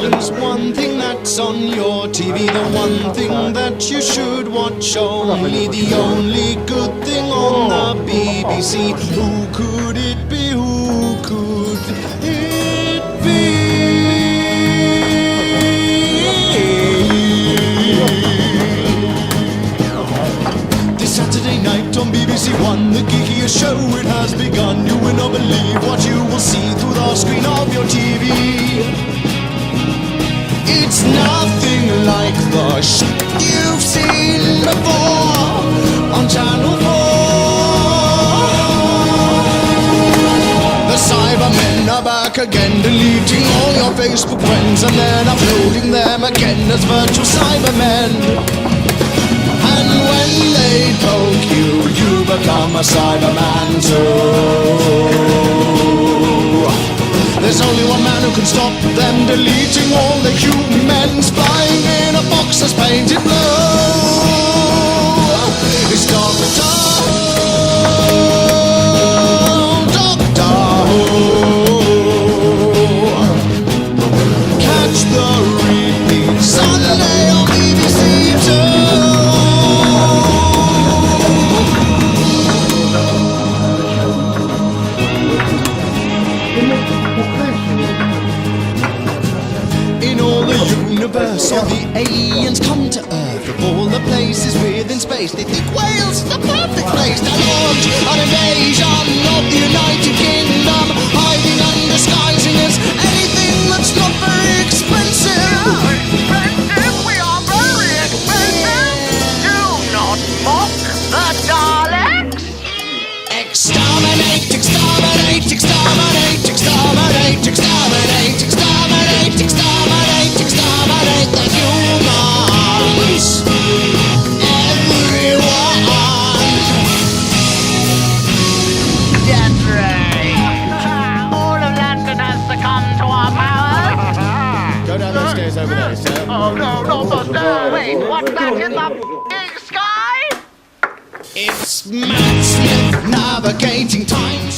There's one thing that's on your TV, the one thing that you should watch only, the only good thing on the BBC. Who could it be? Who could it be? This Saturday night on BBC One, the geekiest show, it has begun. You will not believe what you will see through the screen of your TV. It's nothing like the shit you've seen before on Channel 4. The Cybermen are back again, deleting all your Facebook friends and then uploading them again as virtual Cybermen. And when they poke you, you become a Cyberman too. There's only one man who can stop them deleting all the humans flying in a box that's painted blue. It's Doctor Who. Catch the repeat Sunday on BBC Two. In all the universe, all the aliens come to Earth. Of all the places within space, they think Wales is the perfect place to launch an invasion of the United Kingdom, hiding and disguising as anything that's not very expensive. Expensive? We are very expensive. Do not mock the Daleks. Exterminate, exterminate, exterminate, exterminate, exterminate, exterminate, exterminate, exterminate the humans. Everyone. That's right. All of London has succumbed to our powers. Go down those stairs over there, sir. Oh no, not the stairs. Wait, what's that in the f***ing sky? It's Matt Smith navigating time.